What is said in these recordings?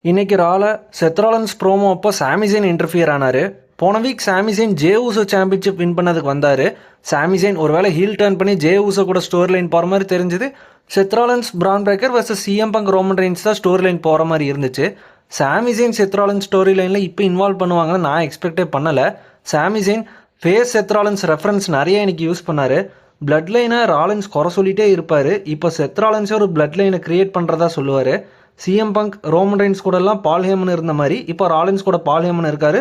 இன்னைக்கு ரால செத்ராலன்ஸ் ப்ரோமோ அப்போ சாமிசைன் இன்டர்ஃபியர் ஆனார். போன week Sami Zayn Jey Uso championship win பண்ணதுக்கு வந்தார். சாமிசைன் ஒருவேளை ஹீல் டர்ன் பண்ணி ஜே ஊசோ கூட ஸ்டோரி லைன் போகிற மாதிரி தெரிஞ்சுது. Seth Rollins Bron Breakker versus CM Punk Roman Reigns தான் ஸ்டோரி லைன் போகிற மாதிரி இருந்துச்சு. சாமிசைன் செத்ராலன்ஸ் ஸ்டோரி லைனில் இப்போ இன்வால்வ் பண்ணுவாங்கன்னு நான் எக்ஸ்பெக்டே பண்ணலை. சாமிசைன் ஃபேஸ் செத்ராலன்ஸ் ரெஃபரன்ஸ் நிறைய இன்னைக்கு யூஸ் பண்ணார். பிளட் லைனை ராலன்ஸ் குறை சொல்லிட்டே இருப்பார். இப்போ செத்ராலன்ஸே ஒரு பிளட் லைனை கிரியேட் பண்ணுறதா சொல்லுவார். சிஎம் பங்க் ரோமன் ரெயின்ஸ் கூடலாம் பால் ஹேமன் இருந்த மாதிரி இப்போ ராலின்ஸ் கூட பால் ஹேமன் இருக்காரு.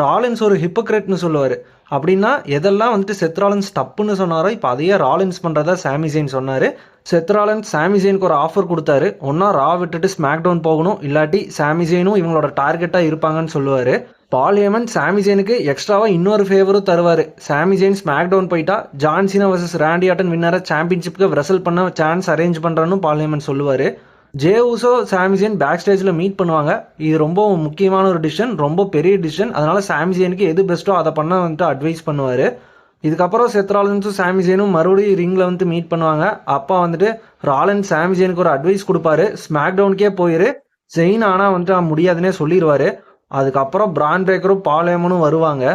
ராலின்ஸ் ஒரு ஹிப்போக்ரேட்னு சொல்லுவார். அப்படின்னா எதெல்லாம் வந்துட்டு செத்ராலன்ஸ் தப்புன்னு சொன்னாரோ இப்போ அதையே ராலின்ஸ் பண்ணுறதா சாமிசைன் சொன்னார். செத்ராலன்ஸ் சாமிசைனுக்கு ஒரு ஆஃபர் கொடுத்தாரு. ஒன்றா ரா விட்டுட்டு ஸ்மாக் டவுன் போகணும், இல்லாட்டி சாமிசைனும் இவங்களோட டார்கெட்டாக இருப்பாங்கன்னு சொல்லுவார். பால் ஹேமன் சாமிசைனுக்கு எக்ஸ்ட்ராவாக இன்னொரு ஃபேவரும் தருவார். சாமிசைன் ஸ்மாக் டவுன் போயிட்டா ஜான்சினா வர்சஸ் ராண்டி ஆட்டன் வின்னரை சாம்பியன்ஷிப்புக்கு ரெசல் பண்ண சான்ஸ் அரேஞ்ச் பண்ணுறன்னு பால் ஹேமன் சொல்லுவார். ஜே ஊசோ சாமிசைன் பேக் ஸ்டேஜில் மீட் பண்ணுவாங்க. இது ரொம்ப முக்கியமான ஒரு டிசிஷன், ரொம்ப பெரிய டிசிஷன். அதனால் சாமிசைனுக்கு எது பெஸ்ட்டோ அதை பண்ண வந்துட்டு அட்வைஸ் பண்ணுவார். இதுக்கப்புறம் செத்ராலன்ஸும் சாமிசைனும் மறுபடியும் ரிங்கில் வந்துட்டு மீட் பண்ணுவாங்க. அப்போ வந்துட்டு ராலன்ஸ் சாமிசைனுக்கு ஒரு அட்வைஸ் கொடுப்பாரு. ஸ்மாக் டவுனுக்கே போயிரு, ஜெயின் ஆனால் வந்துட்டு முடியாதுன்னே சொல்லிடுவார். அதுக்கப்புறம் பிரான் பிரேக்கரும் பால் ஹேமனும் வருவாங்க.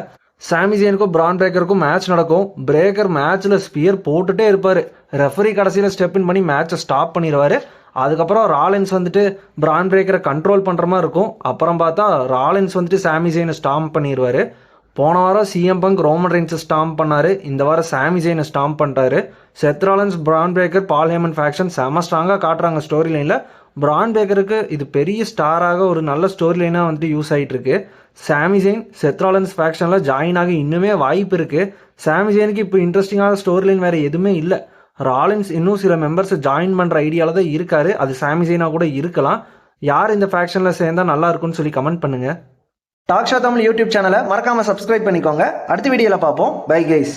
சாமிசைனுக்கும் பிரான் பிரேக்கருக்கும் மேட்ச் நடக்கும். பிரேக்கர் மேட்ச்சில் ஸ்பியர் போட்டுகிட்டே இருப்பார். ரெஃபரி கடைசியில் ஸ்டெப் இன் பண்ணி மேட்சை ஸ்டாப் பண்ணிடுவார். அதுக்கப்புறம் ராலின்ஸ் வந்துட்டு பிரான் பிரேக்கரை கண்ட்ரோல் பண்ணுற மாதிரி இருக்கும். அப்புறம் பார்த்தா ராலின்ஸ் வந்துட்டு சாமிசைனை ஸ்டாம்ப் பண்ணிடுவார். போன வாரம் சிஎம் பங்க் ரோமன் ரெயின்ஸை ஸ்டாம்ப் பண்ணார். இந்த வாரம் சாமிசைனை ஸ்டாம்ப் பண்ணிட்டாரு. செத்ராலன்ஸ் பிரான் பிரேக்கர் பால் ஹேமன் ஃபேக்ஷன் செம ஸ்ட்ராங்காக காட்டுறாங்க ஸ்டோரி லைனில். பிரான் பிரேக்கருக்கு இது பெரிய ஸ்டாராக ஒரு நல்ல ஸ்டோரி லைனாக வந்துட்டு யூஸ் ஆகிட்டு இருக்கு. சாமிசைன் செத்ராலன்ஸ் ஃபேக்ஷனில் ஜாயின் ஆக இன்னுமே வாய்ப்பு இருக்குது. சாமிசைனுக்கு இப்போ இன்ட்ரெஸ்டிங்கான ஸ்டோரி லைன் வேறு எதுவுமே இல்லை. ராலின்ஸ் இன்னும் சில மெம்பர்ஸை ஜாயின் பண்ணுற ஐடியாவில் தான் இருக்காரு. அது சாமிசைனாக கூட இருக்கலாம். யார் இந்த ஃபேக்ஷனில் சேர்ந்தால் நல்லா இருக்கும்னு சொல்லி கமெண்ட் பண்ணுங்கள். டாக் ஷோ தமிழ் யூடியூப் சேனலை மறக்காமல் சப்ஸ்கிரைப் பண்ணிக்கோங்க. அடுத்த வீடியோவில் பார்ப்போம். Bye guys.